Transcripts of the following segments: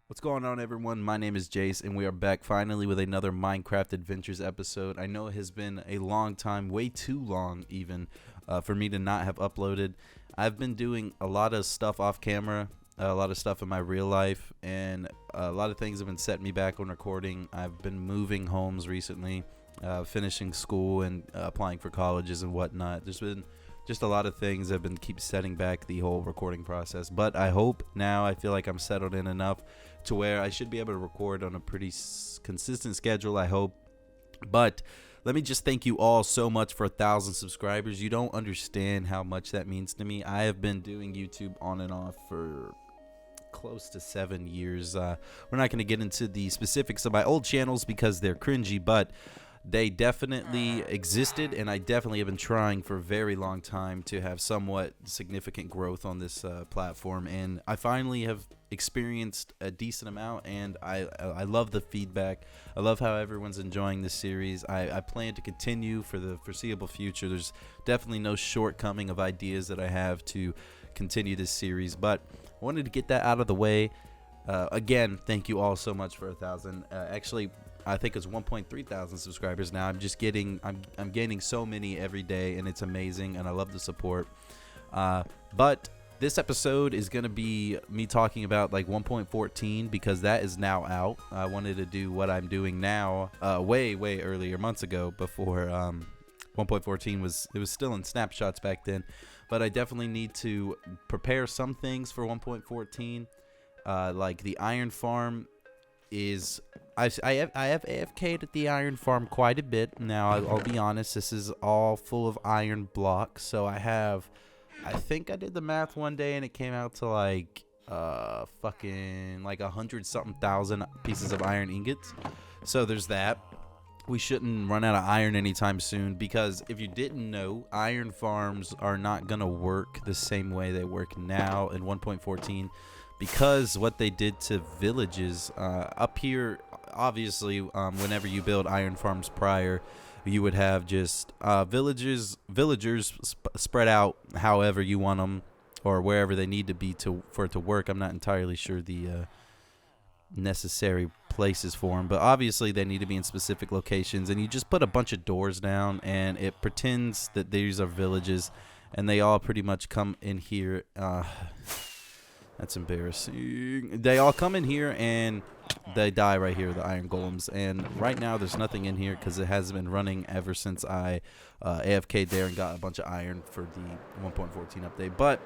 What's going on, everyone? My name is Jace, and we are back finally with another Minecraft Adventures episode. I know it has been a long time, way too long even, for me to not have uploaded. I've been doing a lot of stuff off camera, a lot of stuff in my real life, and a lot of things have been setting me back on recording. I've been moving homes recently, finishing school and applying for colleges and whatnot. There's been just a lot of things that have been keep setting back the whole recording process. But I hope now I feel like I'm settled in enough to where I should be able to record on a pretty consistent schedule, I hope. But let me just thank you all so much for 1,000 subscribers. You don't understand how much that means to me. I have been doing YouTube on and off for close to 7 years. We're not going to get into the specifics of my old channels because they're cringy, but they definitely existed, and I definitely have been trying for a very long time to have somewhat significant growth on this platform, and I finally have experienced a decent amount, and I love the feedback. I love how everyone's enjoying this series. I plan to continue for the foreseeable future. There's definitely no shortcoming of ideas that I have to continue this series, but I wanted to get that out of the way. Again, thank you all so much for 1,000. Actually, I think it's 1.3 thousand subscribers now. I'm gaining so many every day, and it's amazing, and I love the support. But this episode is gonna be me talking about like 1.14 because that is now out. I wanted to do what I'm doing now, way earlier, months ago, before 1.14 was still in snapshots back then. But I definitely need to prepare some things for 1.14, like the iron farm. I have AFK'd at the iron farm quite a bit. Now, I'll be honest, this is all full of iron blocks. So I think I did the math one day and it came out to like fucking like 100-something thousand pieces of iron ingots. So there's that. We shouldn't run out of iron anytime soon, because if you didn't know, iron farms are not gonna work the same way they work now in 1.14. Because what they did to villages up here, obviously, whenever you build iron farms prior, you would have just villagers spread out however you want them, or wherever they need to be for it to work. I'm not entirely sure the necessary places for them, but obviously they need to be in specific locations. And you just put a bunch of doors down, and it pretends that these are villages, and they all pretty much come in here. That's embarrassing. They all come in here and they die right here, the iron golems. And right now there's nothing in here because it has been running ever since I AFK'd there and got a bunch of iron for the 1.14 update. But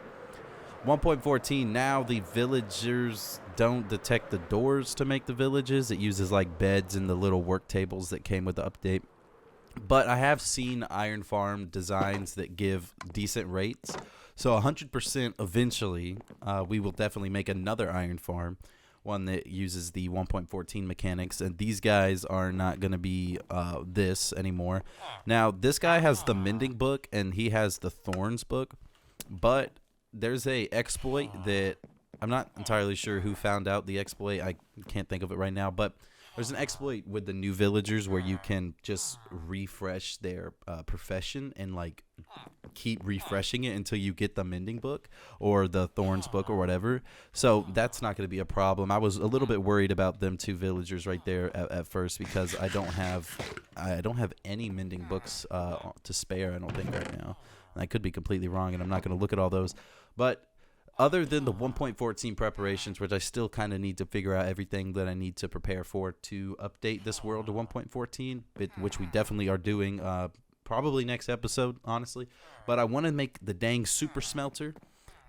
1.14, now the villagers don't detect the doors to make the villages. It uses like beds and the little work tables that came with the update. But I have seen iron farm designs that give decent rates. So 100% eventually, we will definitely make another iron farm, one that uses the 1.14 mechanics. And these guys are not going to be this anymore. Now, this guy has the mending book, and he has the thorns book. But there's a exploit that I'm not entirely sure who found out the exploit. I can't think of it right now, but there's an exploit with the new villagers where you can just refresh their profession and like keep refreshing it until you get the mending book or the thorns book or whatever. So that's not going to be a problem. I was a little bit worried about them two villagers right there at first, because I don't have any mending books to spare, I don't think, right now. And I could be completely wrong, and I'm not going to look at all those. But other than the 1.14 preparations, which I still kind of need to figure out everything that I need to prepare for to update this world to 1.14, which we definitely are doing probably next episode, honestly. But I want to make the dang super smelter.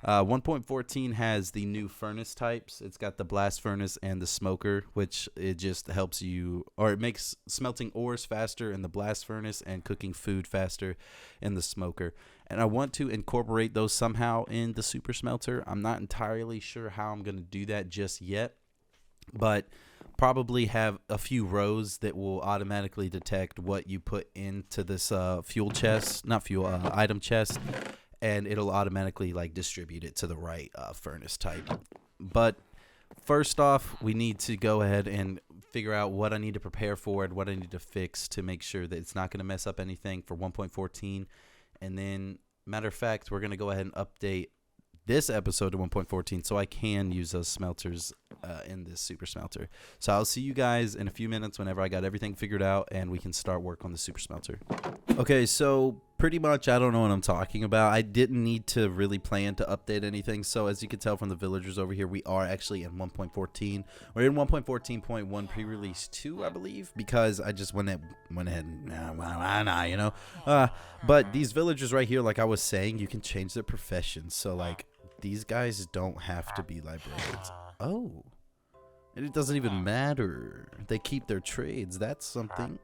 1.14 has the new furnace types. It's got the blast furnace and the smoker, which it just helps you, or it makes smelting ores faster in the blast furnace and cooking food faster in the smoker. And I want to incorporate those somehow in the super smelter. I'm not entirely sure how I'm going to do that just yet, but probably have a few rows that will automatically detect what you put into this item chest, and it'll automatically like distribute it to the right furnace type. But first off, we need to go ahead and figure out what I need to prepare for and what I need to fix to make sure that it's not going to mess up anything for 1.14. And then, matter of fact, we're going to go ahead and update this episode to 1.14 so I can use those smelters in this super smelter. So I'll see you guys in a few minutes whenever I got everything figured out and we can start work on the super smelter. Okay, so pretty much I don't know what I'm talking about. I didn't need to really plan to update anything. So as you can tell from the villagers over here, we are actually in 1.14. We're in 1.14.1 pre-release 2, I believe, because I just went ahead and you know. But these villagers right here, like I was saying, you can change their professions. So like these guys don't have to be librarians. Oh, and it doesn't even matter. They keep their trades. That's something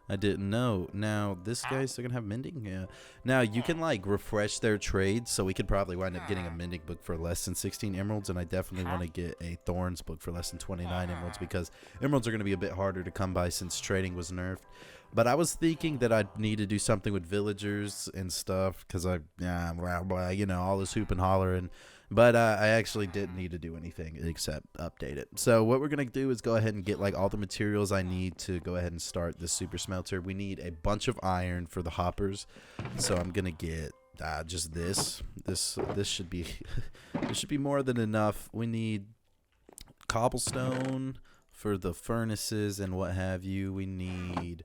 I didn't know. Now, this guy's still gonna have mending? Yeah. Now, you can, like, refresh their trades, so we could probably wind up getting a mending book for less than 16 emeralds, and I definitely want to get a thorns book for less than 29 emeralds, because emeralds are gonna be a bit harder to come by since trading was nerfed. But I was thinking that I'd need to do something with villagers and stuff, because you know, all this hoop and hollering. But I actually didn't need to do anything except update it. So what we're going to do is go ahead and get like all the materials I need to go ahead and start this super smelter. We need a bunch of iron for the hoppers. So I'm going to get just this. This should be this should be more than enough. We need cobblestone for the furnaces and what have you. We need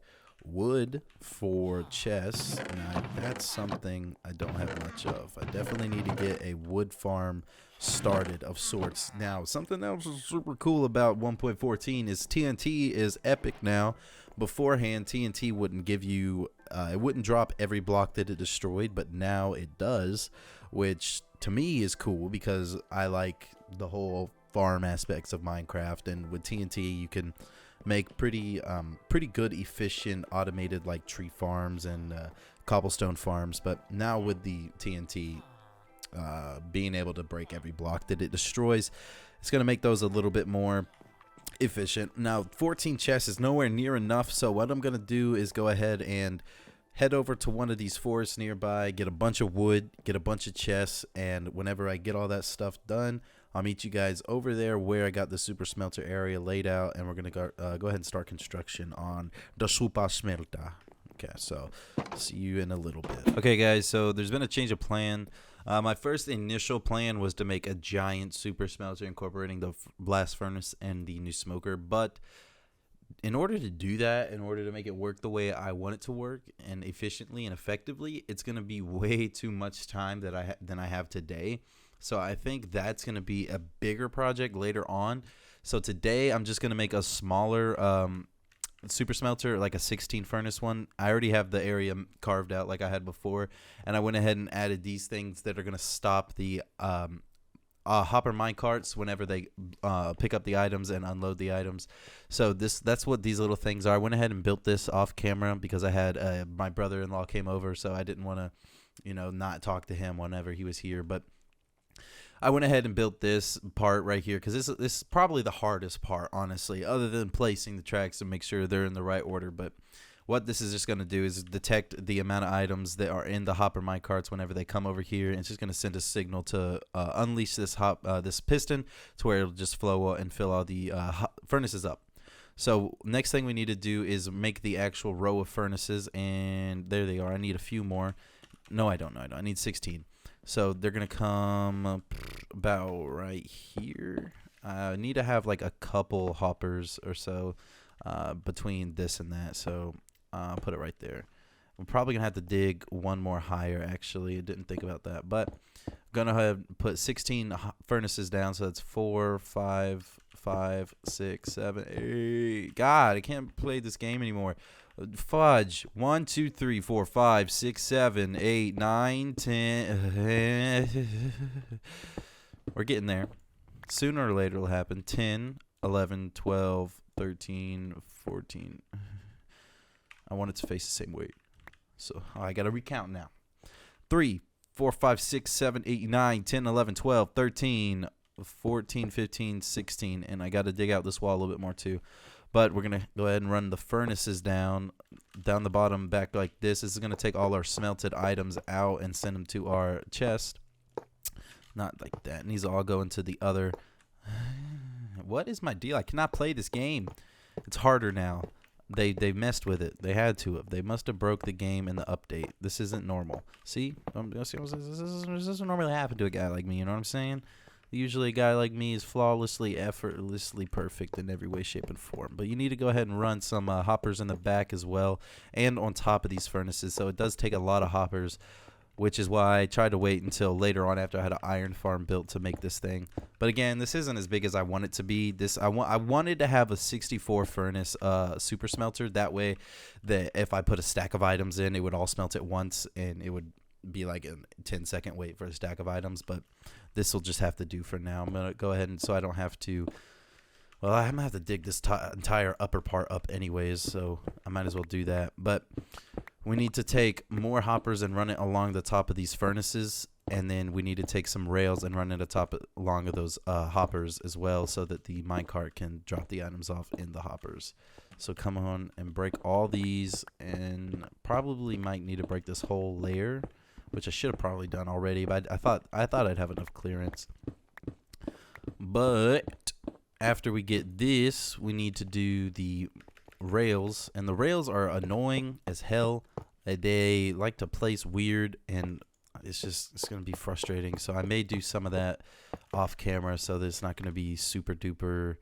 wood for chests. Now, that's something I don't have much of. I definitely need to get a wood farm started of sorts. Now, something else is super cool about 1.14 is TNT is epic now. Beforehand, TNT wouldn't give you, it wouldn't drop every block that it destroyed, but now it does, which to me is cool because I like the whole farm aspects of Minecraft, and with TNT you can make pretty good efficient automated like tree farms and cobblestone farms. But now with the TNT being able to break every block that it destroys, it's going to make those a little bit more efficient. Now 14 chests is nowhere near enough, so what I'm going to do is go ahead and head over to one of these forests nearby, get a bunch of wood, get a bunch of chests, and whenever I get all that stuff done, I'll meet you guys over there where I got the super smelter area laid out, and we're going to go ahead and start construction on the super smelter. Okay, so see you in a little bit. Okay, guys, so there's been a change of plan. My first initial plan was to make a giant super smelter incorporating the blast furnace and the new smoker, but in order to do that, in order to make it work the way I want it to work and efficiently and effectively, it's going to be way too much time than I have today. So I think that's going to be a bigger project later on. So today I'm just going to make a smaller super smelter, like a 16 furnace one. I already have the area carved out like I had before, and I went ahead and added these things that are going to stop the hopper mine carts whenever they pick up the items and unload the items. So that's what these little things are. I went ahead and built this off camera because I had my brother-in-law came over, so I didn't want to, you know, not talk to him whenever he was here. But I went ahead and built this part right here because this is probably the hardest part, honestly, other than placing the tracks to make sure they're in the right order. But what this is just going to do is detect the amount of items that are in the hopper mine carts whenever they come over here, and it's just going to send a signal to unleash this piston to where it'll just flow and fill all the furnaces up. So next thing we need to do is make the actual row of furnaces, and there they are. I need a few more. No, I don't know. I need 16. So they're going to come about right here. I need to have like a couple hoppers or so between this and that. So I'll put it right there. I'm probably going to have to dig one more higher, actually. I didn't think about that. But I'm going to have put 16 furnaces down. So that's 4, 5, 6, 7, 8. God, I can't play this game anymore. Fudge. 1, 2, 3, 4, 5, 6, 7, 8, 9, 10. We're getting there. Sooner or later it'll happen. 10, 11, 12, 13, 14. I want it to face the same way. So I got to recount now. 3, 4, 5, 6, 7, 8, 9, 10, 11, 12, 13, 14, 15, 16. And I got to dig out this wall a little bit more too. But we're going to go ahead and run the furnaces down the bottom back like this. This is going to take all our smelted items out and send them to our chest. Not like that. And these all go into the other. What is my deal? I cannot play this game. It's harder now. They messed with it. They had to have. They must have broke the game in the update. This isn't normal. See? This doesn't normally happen to a guy like me. You know what I'm saying? Usually a guy like me is flawlessly, effortlessly perfect in every way, shape, and form. But you need to go ahead and run some hoppers in the back as well and on top of these furnaces. So it does take a lot of hoppers, which is why I tried to wait until later on after I had an iron farm built to make this thing. But again, this isn't as big as I want it to be. I wanted to have a 64 furnace super smelter. That way that if I put a stack of items in, it would all smelt at once and it would be like a 10-second wait for a stack of items. But this will just have to do for now. I'm going to go ahead and so I don't have to, well, I'm going to have to dig this entire upper part up anyways, so I might as well do that. But we need to take more hoppers and run it along the top of these furnaces, and then we need to take some rails and run it along of those hoppers as well so that the minecart can drop the items off in the hoppers. So come on and break all these, and probably might need to break this whole layer, which I should have probably done already, but I thought I'd have enough clearance. But after we get this, we need to do the rails, and the rails are annoying as hell. They like to place weird, and it's gonna be frustrating. So I may do some of that off camera so that it's not gonna be super duper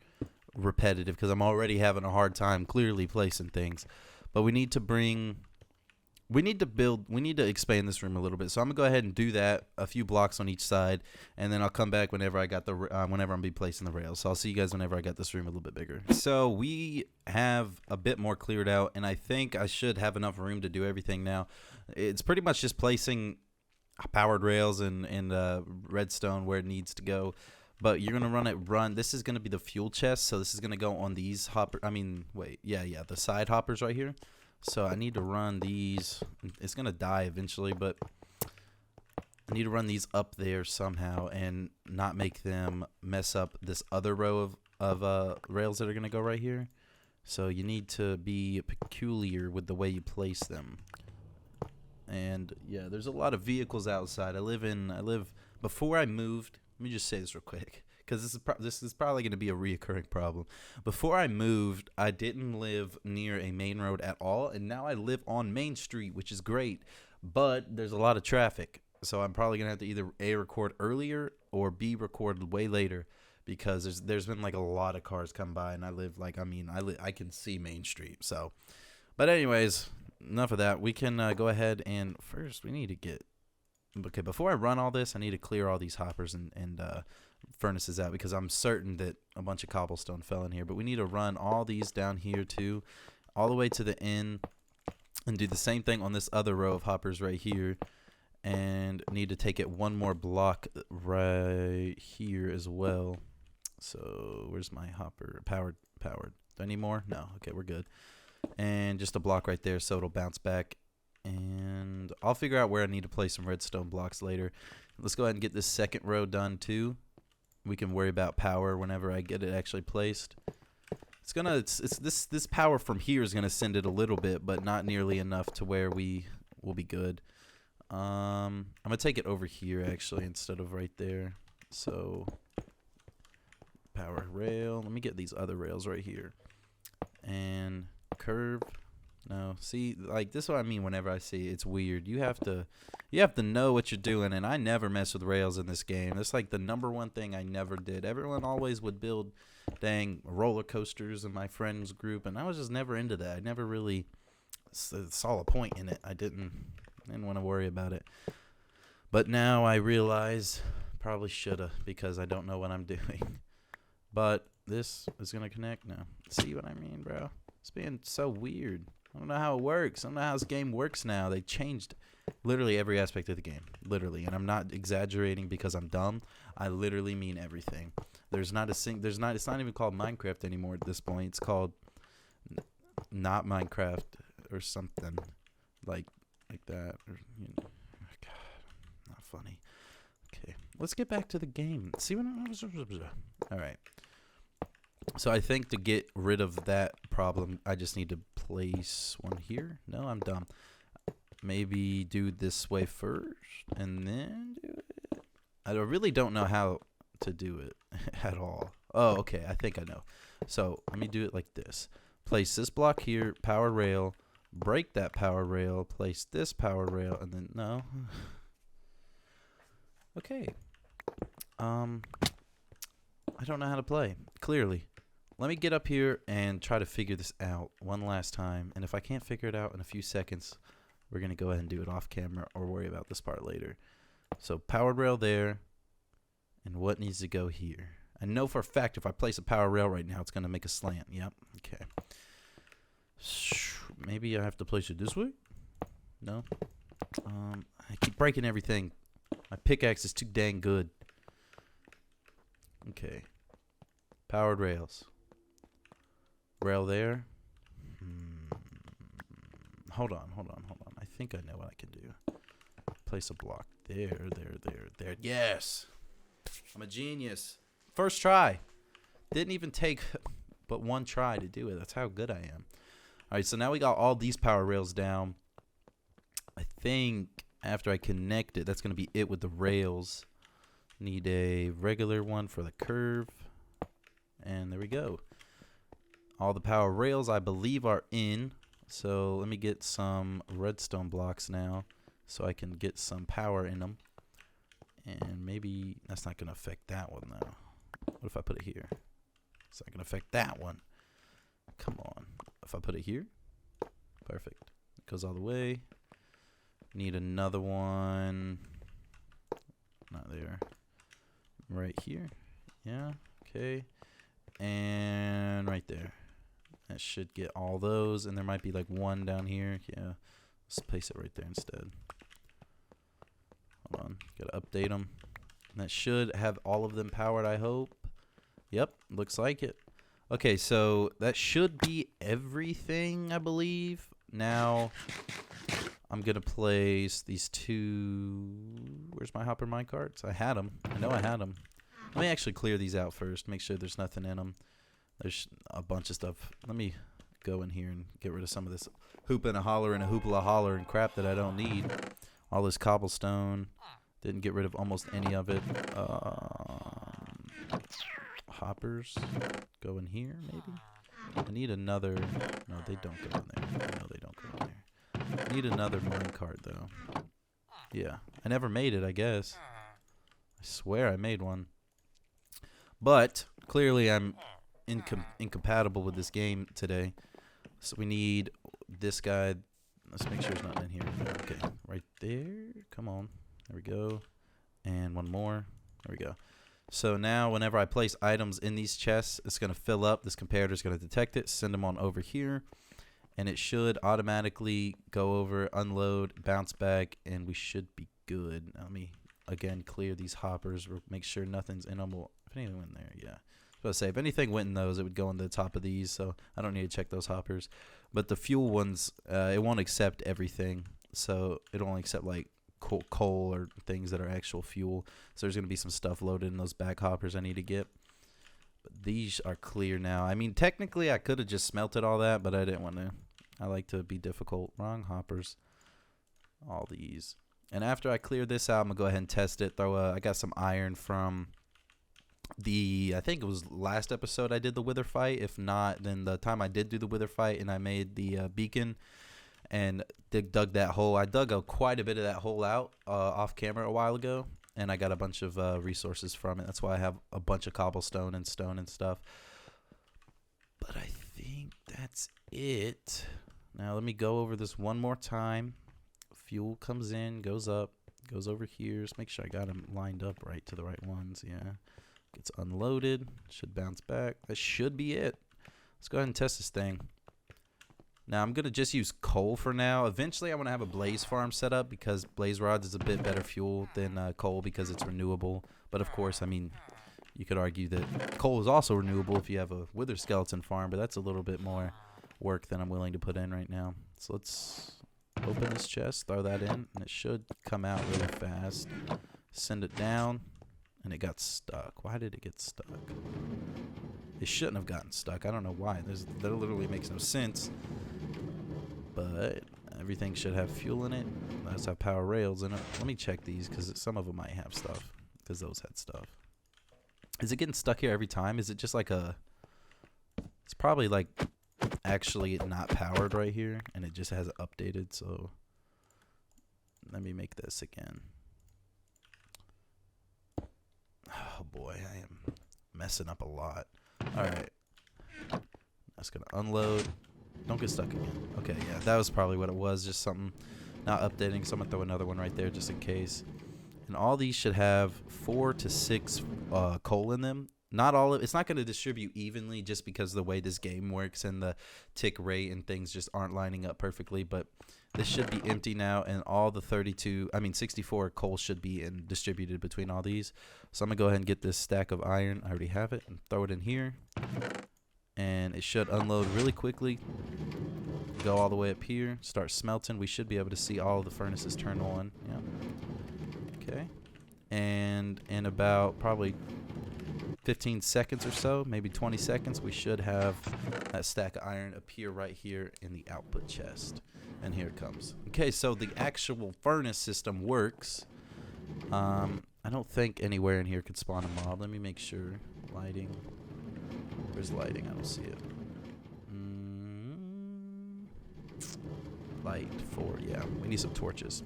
repetitive, because I'm already having a hard time clearly placing things. But we need to expand this room a little bit. So I'm gonna go ahead and do that, a few blocks on each side, and then I'll come back whenever I got whenever I'm be placing the rails. So I'll see you guys whenever I got this room a little bit bigger. So we have a bit more cleared out, and I think I should have enough room to do everything now. It's pretty much just placing powered rails and redstone where it needs to go. But you're gonna run. This is gonna be the fuel chest, so this is gonna go on these the side hoppers right here. So I need to run these. It's going to die eventually, but I need to run these up there somehow and not make them mess up this other row of rails that are going to go right here. So you need to be peculiar with the way you place them. And yeah, there's a lot of vehicles outside. Before I moved, let me just say this real quick, because this is probably going to be a reoccurring problem. Before I moved, I didn't live near a main road at all, and now I live on Main Street, which is great, but there's a lot of traffic. So I'm probably going to have to either A, record earlier, or B, record way later, because there's been like a lot of cars come by, and I can see Main Street. So, but anyways, enough of that. We can go ahead and first we need to get, okay, before I run all this, I need to clear all these hoppers and furnaces out, because I'm certain that a bunch of cobblestone fell in here. But we need to run all these down here too, all the way to the end, and do the same thing on this other row of hoppers right here, and need to take it one more block right here as well. So where's my hopper? Powered. Do I need more? No. Okay, we're good. And just a block right there so it'll bounce back. And I'll figure out where I need to place some redstone blocks later. Let's go ahead and get this second row done too. We can worry about power whenever I get it actually placed. This power from here is gonna send it a little bit, but not nearly enough to where we will be good. I'm gonna take it over here actually instead of right there. So power rail. Let me get these other rails right here. And curve. No, see, like this is what I mean whenever I see it's weird. You have to know what you're doing, and I never mess with rails in this game. That's like the #1 thing I never did. Everyone always would build dang roller coasters in my friends group, and I was just never into that. I never really saw a point in it. I didn't want to worry about it. But now I realize probably shoulda, because I don't know what I'm doing. But this is gonna connect now. See what I mean, bro? It's being so weird. I don't know how it works. I don't know how this game works now. They changed literally every aspect of the game. Literally. And I'm not exaggerating because I'm dumb. I literally mean everything. It's not even called Minecraft anymore at this point. It's called not Minecraft or something like that. Or, God, not funny. Okay. Let's get back to the game. See what all right. So I think to get rid of that problem, I just need to place one here. No, I'm dumb. Maybe do this way first and then do it. I really don't know how to do it at all. Oh, okay. I think I know. So let me do it like this. Place this block here, power rail, break that power rail, place this power rail, and then no. Okay. I don't know how to play, clearly. Let me get up here and try to figure this out one last time. And if I can't figure it out in a few seconds, we're going to go ahead and do it off camera or worry about this part later. So powered rail there. And what needs to go here? I know for a fact if I place a power rail right now, it's going to make a slant. Yep. Okay. Maybe I have to place it this way? No. I keep breaking everything. My pickaxe is too dang good. Okay. Powered rails. Rail there. Hold on. I think I know what I can do. Place a block there. Yes! I'm a genius. First try. Didn't even take but one try to do it. That's how good I am. Alright, so now we got all these power rails down. I think after I connect it, that's going to be it with the rails. Need a regular one for the curve. And there we go. All the power rails, I believe, are in. So let me get some redstone blocks now so I can get some power in them. And maybe that's not going to affect that one, though. What if I put it here? It's not going to affect that one. Come on. If I put it here? Perfect. It goes all the way. Need another one. Not there. Right here. Yeah. Okay. And right there. That should get all those. And there might be like one down here. Yeah. Let's place it right there instead. Hold on. Gotta update them. And that should have all of them powered, I hope. Yep. Looks like it. Okay, so that should be everything, I believe. Now, I'm going to place these two. Where's my hopper minecarts? I had them. I know I had them. Let me actually clear these out first. Make sure there's nothing in them. There's a bunch of stuff. Let me go in here and get rid of some of this hoop and a holler and a hoopla holler and crap that I don't need. All this cobblestone. Didn't get rid of almost any of it. Hoppers. Go in here, maybe? I need another. No, they don't go in there. No, they don't go in there. I need another minecart, though. Yeah. I never made it, I guess. I swear I made one. But, clearly I'm incompatible with this game today. So we need this guy. Let's make sure there's nothing in here. Okay, right there. Come on. There we go. And one more. There we go. So now whenever I place items in these chests, it's going to fill up. This comparator is going to detect it, send them on over here. And it should automatically go over, unload, bounce back, and we should be good. Now let me, again, clear these hoppers. Make sure nothing's in them. Well, if anything went in there, yeah. I was going to say, if anything went in those, it would go in the top of these. So I don't need to check those hoppers. But the fuel ones, it won't accept everything. So it'll only accept, like, coal or things that are actual fuel. So there's going to be some stuff loaded in those back hoppers I need to get. But these are clear now. I mean, technically I could have just smelted all that, but I didn't want to. I like to be difficult. Wrong hoppers. All these. And after I clear this out, I'm going to go ahead and test it. I got some iron from I think it was last episode I did the wither fight. If not, then the time I did do the wither fight and I made the beacon and dug that hole. I dug quite a bit of that hole out off camera a while ago, and I got a bunch of resources from it. That's why I have a bunch of cobblestone and stone and stuff. But I think that's it. Now let me go over this one more time. Fuel comes in, goes up, goes over here. Just make sure I got them lined up right to the right ones. Yeah. Gets unloaded. Should bounce back. That should be it. Let's go ahead and test this thing. Now, I'm going to just use coal for now. Eventually, I want to have a blaze farm set up because blaze rods is a bit better fuel than coal because it's renewable. But, of course, I mean, you could argue that coal is also renewable if you have a wither skeleton farm, but that's a little bit more work than I'm willing to put in right now. So let's open this chest, throw that in, and it should come out really fast. Send it down, and it got stuck. Why did it get stuck? It shouldn't have gotten stuck. I don't know why. That literally makes no sense. But everything should have fuel in it. Those have power rails in it. Let me check these because some of them might have stuff. Because those had stuff. Is it getting stuck here every time? Is it just like a... It's probably like actually not powered right here. And it just hasn't updated. So let me make this again. Oh boy, I am messing up a lot. All right. That's going to unload. Don't get stuck again. Okay, yeah, that was probably what it was. Just something not updating. So I'm going to throw another one right there just in case. And all these should have 4 to 6 coal in them. Not all of it's not going to distribute evenly just because of the way this game works and the tick rate and things just aren't lining up perfectly. But this should be empty now, and all the 64 coal should be distributed between all these. So I'm going to go ahead and get this stack of iron. I already have it, and throw it in here. And it should unload really quickly. Go all the way up here. Start smelting. We should be able to see all of the furnaces turn on. Yeah. Okay. And in about probably 15 seconds or so, maybe 20 seconds, we should have that stack of iron appear right here in the output chest. And here it comes. Okay, so the actual furnace system works. I don't think anywhere in here could spawn a mob. Let me make sure. Lighting. Where's lighting? I don't see it. Light 4. Yeah, we need some torches.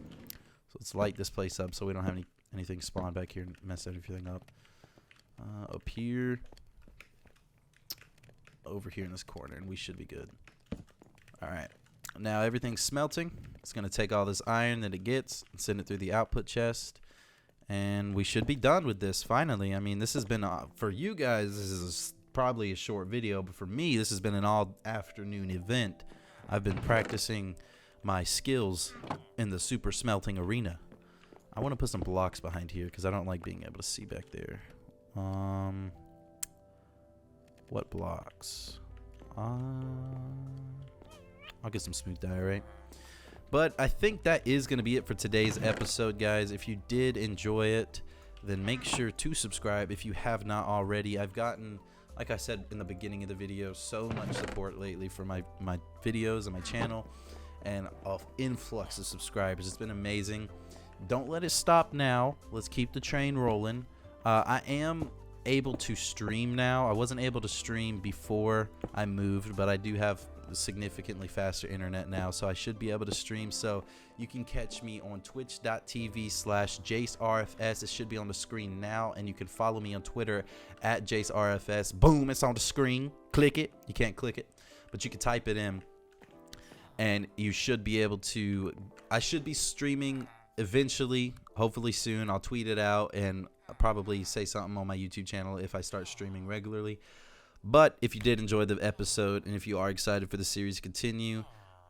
So let's light this place up so we don't have anything spawn back here and mess everything up. Up here. Over here in this corner, and we should be good. Alright. Now everything's smelting. It's going to take all this iron that it gets and send it through the output chest. And we should be done with this finally. I mean, this has been, for you guys, this is probably a short video, but for me, this has been an all-afternoon event. I've been practicing my skills in the super smelting arena. I want to put some blocks behind here because I don't like being able to see back there. What blocks? I'll get some smooth diorite. But I think that is going to be it for today's episode, guys. If you did enjoy it, then make sure to subscribe if you have not already. I've gotten, like I said in the beginning of the video, so much support lately for my videos and my channel, and an influx of subscribers. It's been amazing. Don't let it stop now. Let's keep the train rolling. I am able to stream now. I wasn't able to stream before I moved, but I do have significantly faster internet now, so I should be able to stream. So you can catch me on twitch.tv/JaceRFS. It should be on the screen now, and you can follow me on Twitter at JaceRFS. Boom, it's on the screen. Click it. You can't click it, but you can type it in, and you should be able to. I should be streaming eventually, hopefully soon. I'll tweet it out and I'll probably say something on my YouTube channel if I start streaming regularly. But if you did enjoy the episode, and if you are excited for the series to continue,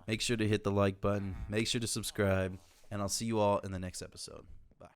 make sure to hit the like button, make sure to subscribe, and I'll see you all in the next episode.